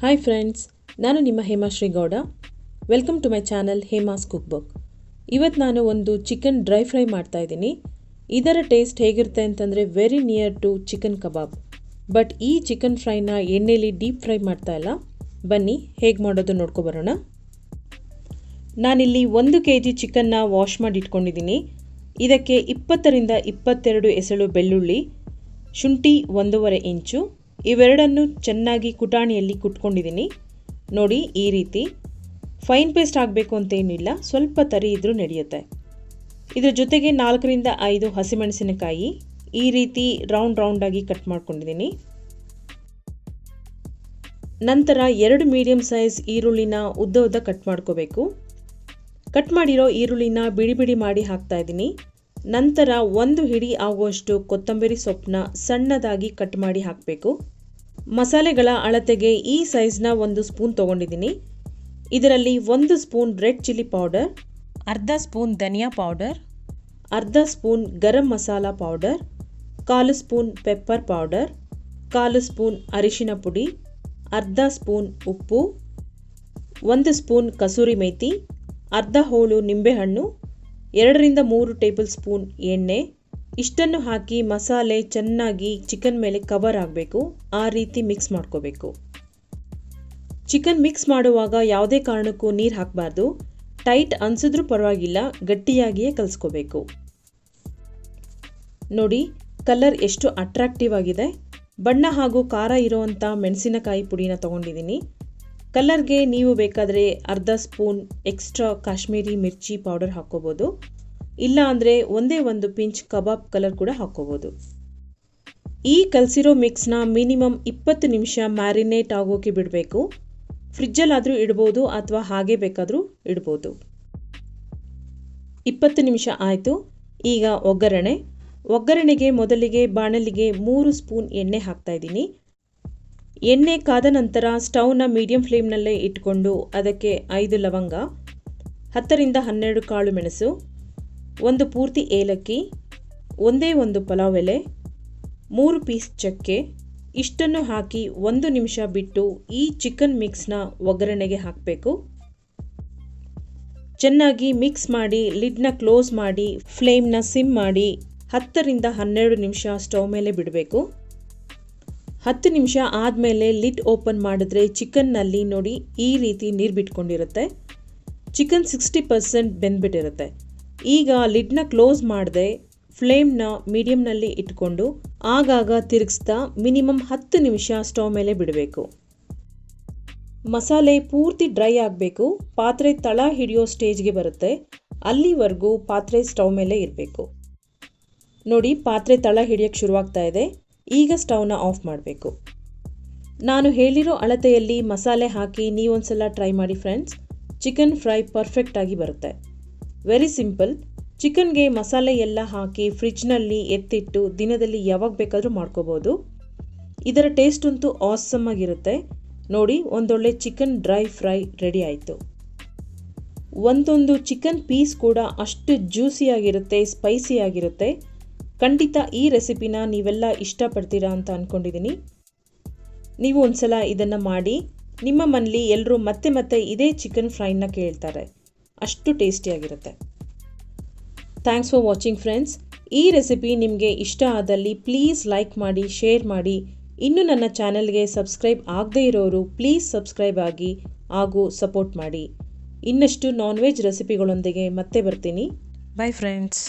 Hi friends, ನಾನು ನಿಮ್ಮ Hemashree Gowda. Welcome to my channel Hema's cookbook. ಇವತ್ತು ನಾನು ಒಂದು ಚಿಕನ್ ಡ್ರೈ ಫ್ರೈ ಮಾಡ್ತಾ ಇದ್ದೀನಿ. ಇದರ ಟೇಸ್ಟ್ ಹೇಗಿರುತ್ತೆ ಅಂತಂದರೆ very near to chicken kebab. But ಈ ಚಿಕನ್ ಫ್ರೈನ ಎಣ್ಣೆಯಲ್ಲಿ ಡೀಪ್ ಫ್ರೈ ಮಾಡ್ತಾ ಇಲ್ಲ. ಬನ್ನಿ ಹೇಗೆ ಮಾಡೋದು ನೋಡ್ಕೊಬರೋಣ. ನಾನಿಲ್ಲಿ 1 kg ಚಿಕನ್ನ ವಾಶ್ ಮಾಡಿ ಇಟ್ಕೊಂಡಿದ್ದೀನಿ. ಇದಕ್ಕೆ 20ರಿಂದ 22 ಎಸಳು ಬೆಳ್ಳುಳ್ಳಿ, ಶುಂಠಿ 1.5 ಇಂಚು, ಇವೆರಡನ್ನು ಚೆನ್ನಾಗಿ ಕುಟಾಣಿಯಲ್ಲಿ ಕುಟ್ಕೊಂಡಿದ್ದೀನಿ. ನೋಡಿ, ಈ ರೀತಿ ಫೈನ್ ಪೇಸ್ಟ್ ಆಗಬೇಕು ಅಂತೇನಿಲ್ಲ, ಸ್ವಲ್ಪ ತರಿ ಇದ್ರೂ ನಡೆಯುತ್ತೆ. ಇದರ ಜೊತೆಗೆ 4ರಿಂದ 5 ಹಸಿಮೆಣಸಿನಕಾಯಿ ಈ ರೀತಿ ರೌಂಡಾಗಿ ಕಟ್ ಮಾಡ್ಕೊಂಡಿದ್ದೀನಿ. ನಂತರ 2 ಮೀಡಿಯಂ ಸೈಜ್ ಈರುಳ್ಳಿನ ಉದ್ದ ಕಟ್ ಮಾಡ್ಕೋಬೇಕು. ಕಟ್ ಮಾಡಿರೋ ಈರುಳ್ಳಿನ ಬಿಡಿ ಮಾಡಿ ಹಾಕ್ತಾ ಇದ್ದೀನಿ. ನಂತರ 1 ಹಿಡಿ ಆಗುವಷ್ಟು ಕೊತ್ತಂಬರಿ ಸೊಪ್ಪನ್ನ ಸಣ್ಣದಾಗಿ ಕಟ್ ಮಾಡಿ ಹಾಕಬೇಕು. ಮಸಾಲೆಗಳ ಅಳತೆಗೆ ಈ ಸೈಜ್ನ 1 ಸ್ಪೂನ್ ತೊಗೊಂಡಿದ್ದೀನಿ. ಇದರಲ್ಲಿ 1 ಸ್ಪೂನ್ ರೆಡ್ ಚಿಲ್ಲಿ ಪೌಡರ್, ಅರ್ಧ ಸ್ಪೂನ್ ಧನಿಯಾ ಪೌಡರ್, ಅರ್ಧ spoon garam masala powder, 1/4 spoon pepper powder, 1/4 spoon ಅರಿಶಿನ ಪುಡಿ, ಅರ್ಧ ಸ್ಪೂನ್ ಉಪ್ಪು, 1 ಸ್ಪೂನ್ ಕಸೂರಿ ಮೇಥಿ, ಅರ್ಧ ಹೋಳು ನಿಂಬೆಹಣ್ಣು, 2ರಿಂದ 3 ಟೇಬಲ್ ಸ್ಪೂನ್ ಎಣ್ಣೆ. ಇಷ್ಟನ್ನು ಹಾಕಿ ಮಸಾಲೆ ಚೆನ್ನಾಗಿ ಚಿಕನ್ ಮೇಲೆ ಕವರ್ ಆಗಬೇಕು. ಆ ರೀತಿ ಮಿಕ್ಸ್ ಮಾಡ್ಕೋಬೇಕು. ಚಿಕನ್ ಮಿಕ್ಸ್ ಮಾಡುವಾಗ ಯಾವುದೇ ಕಾರಣಕ್ಕೂ ನೀರು ಹಾಕಬಾರ್ದು. ಟೈಟ್ ಅನಿಸಿದ್ರೂ ಪರವಾಗಿಲ್ಲ, ಗಟ್ಟಿಯಾಗಿಯೇ ಕಲಿಸ್ಕೋಬೇಕು. ನೋಡಿ, ಕಲರ್ ಎಷ್ಟು ಅಟ್ರಾಕ್ಟಿವ್ ಆಗಿದೆ. ಬಣ್ಣ ಹಾಗೂ ಖಾರ ಇರೋವಂಥ ಮೆಣಸಿನಕಾಯಿ ಪುಡಿನ ತೊಗೊಂಡಿದ್ದೀನಿ. ಕಲರ್ಗೆ ನೀವು ಬೇಕಾದರೆ ಅರ್ಧ ಸ್ಪೂನ್ ಎಕ್ಸ್ಟ್ರಾ ಕಾಶ್ಮೀರಿ ಮಿರ್ಚಿ ಪೌಡರ್ ಹಾಕ್ಕೋಬೋದು. ಇಲ್ಲ ಅಂದರೆ ಒಂದೇ ಒಂದು ಪಿಂಚ್ ಕಬಾಬ್ ಕಲರ್ ಕೂಡ ಹಾಕ್ಕೋಬೋದು. ಈ ಕಲಸಿರೋ ಮಿಕ್ಸ್ನ ಮಿನಿಮಮ್ 20 ನಿಮಿಷ ಮ್ಯಾರಿನೇಟ್ ಆಗೋಕೆ ಬಿಡಬೇಕು. ಫ್ರಿಜ್ಜಲ್ಲಾದರೂ ಇಡ್ಬೋದು ಅಥವಾ ಹಾಗೆ ಬೇಕಾದರೂ ಇಡ್ಬೋದು. 20 ನಿಮಿಷ ಆಯಿತು. ಈಗ ಒಗ್ಗರಣೆಗೆ ಮೊದಲಿಗೆ ಬಾಣಲಿಗೆ 3 ಸ್ಪೂನ್ ಎಣ್ಣೆ ಹಾಕ್ತಾಯಿದ್ದೀನಿ. ಎಣ್ಣೆ ಕಾದ ನಂತರ ಸ್ಟವ್ನ ಮೀಡಿಯಂ ಫ್ಲೇಮ್ನಲ್ಲೇ ಇಟ್ಕೊಂಡು ಅದಕ್ಕೆ 5 ಲವಂಗ, 10ರಿಂದ 12 ಕಾಳು ಮೆಣಸು, 1 ಪೂರ್ತಿ ಏಲಕ್ಕಿ, ಒಂದೇ ಒಂದು ಪಲಾವ್ ಎಲೆ, 3 ಪೀಸ್ ಚಕ್ಕೆ ಇಷ್ಟನ್ನು ಹಾಕಿ 1 ನಿಮಿಷ ಬಿಟ್ಟು ಈ ಚಿಕನ್ ಮಿಕ್ಸ್ನ ಒಗ್ಗರಣೆಗೆ ಹಾಕಬೇಕು. ಚೆನ್ನಾಗಿ ಮಿಕ್ಸ್ ಮಾಡಿ ಲಿಡ್ನ ಕ್ಲೋಸ್ ಮಾಡಿ ಫ್ಲೇಮ್ನ ಸಿಮ್ ಮಾಡಿ 10ರಿಂದ 12 ನಿಮಿಷ ಸ್ಟವ್ ಮೇಲೆ ಬಿಡಬೇಕು. 10 ನಿಮಿಷ ಆದಮೇಲೆ ಲಿಡ್ ಓಪನ್ ಮಾಡಿದ್ರೆ ಚಿಕನ್ನಲ್ಲಿ ನೋಡಿ ಈ ರೀತಿ ನೀರು ಬಿಟ್ಕೊಂಡಿರುತ್ತೆ. ಚಿಕನ್ 60% ಬೆಂದ್ಬಿಟ್ಟಿರುತ್ತೆ. ಈಗ ಲಿಡ್ನ ಕ್ಲೋಸ್ ಮಾಡದೆ ಫ್ಲೇಮ್ನ ಮೀಡಿಯಮ್ನಲ್ಲಿ ಇಟ್ಕೊಂಡು ಆಗಾಗ ತಿರುಗಿಸ್ತಾ ಮಿನಿಮಮ್ 10 ನಿಮಿಷ ಸ್ಟವ್ ಮೇಲೆ ಬಿಡಬೇಕು. ಮಸಾಲೆ ಪೂರ್ತಿ ಡ್ರೈ ಆಗಬೇಕು. ಪಾತ್ರೆ ತಳ ಹಿಡಿಯೋ ಸ್ಟೇಜ್ಗೆ ಬರುತ್ತೆ. ಅಲ್ಲಿವರೆಗೂ ಪಾತ್ರೆ ಸ್ಟವ್ ಮೇಲೆ ಇರಬೇಕು. ನೋಡಿ, ಪಾತ್ರೆ ತಳ ಹಿಡಿಯೋಕ್ಕೆ ಶುರುವಾಗ್ತಾ ಇದೆ. ಈಗ ಸ್ಟವ್ನ ಆಫ್ ಮಾಡಬೇಕು. ನಾನು ಹೇಳಿರೋ ಅಳತೆಯಲ್ಲಿ ಮಸಾಲೆ ಹಾಕಿ ನೀವೊಂದ್ಸಲ ಟ್ರೈ ಮಾಡಿ ಫ್ರೆಂಡ್ಸ್. ಚಿಕನ್ ಫ್ರೈ ಪರ್ಫೆಕ್ಟಾಗಿ ಬರುತ್ತೆ. Very simple. ಚಿಕನ್ಗೆ ಮಸಾಲೆ ಎಲ್ಲ ಹಾಕಿ ಫ್ರಿಜ್ನಲ್ಲಿ ಎತ್ತಿಟ್ಟು ದಿನದಲ್ಲಿ ಯಾವಾಗ ಬೇಕಾದರೂ ಮಾಡ್ಕೋಬೋದು. ಇದರ ಟೇಸ್ಟ್ ಅಂತೂ ಆಸಮ್ ಆಗಿರುತ್ತೆ. ನೋಡಿ, ಒಂದೊಳ್ಳೆ ಚಿಕನ್ ಡ್ರೈ ಫ್ರೈ ರೆಡಿ ಆಯಿತು. ಒಂದೊಂದು ಚಿಕನ್ ಪೀಸ್ ಕೂಡ ಅಷ್ಟು ಜ್ಯೂಸಿಯಾಗಿರುತ್ತೆ, ಸ್ಪೈಸಿಯಾಗಿರುತ್ತೆ. ಖಂಡಿತ ಈ ರೆಸಿಪಿನ ನೀವೆಲ್ಲ ಇಷ್ಟಪಡ್ತೀರಾ ಅಂತ ಅಂದ್ಕೊಂಡಿದ್ದೀನಿ. ನೀವು ಒಂದ್ಸಲ ಇದನ್ನು ಮಾಡಿ. ನಿಮ್ಮ ಮನೇಲಿ ಎಲ್ಲರೂ ಮತ್ತೆ ಇದೇ ಚಿಕನ್ ಫ್ರೈನ ಕೇಳ್ತಾರೆ. ಅಷ್ಟು ಟೇಸ್ಟಿಯಾಗಿರುತ್ತೆ. Thanks for watching friends. ಈ ರೆಸಿಪಿ ನಿಮಗೆ ಇಷ್ಟ ಆದಲ್ಲಿ ಪ್ಲೀಸ್ ಲೈಕ್ ಮಾಡಿ, ಶೇರ್ ಮಾಡಿ. ಇನ್ನೂ ನನ್ನ ಚಾನಲ್ಗೆ ಸಬ್ಸ್ಕ್ರೈಬ್ ಆಗದೇ ಇರೋರು ಪ್ಲೀಸ್ ಸಬ್ಸ್ಕ್ರೈಬ್ ಆಗಿ ಹಾಗೂ ಸಪೋರ್ಟ್ ಮಾಡಿ. ಇನ್ನಷ್ಟು ನಾನ್ ವೆಜ್ ರೆಸಿಪಿಗಳೊಂದಿಗೆ ಮತ್ತೆ ಬರ್ತೀನಿ. By friends.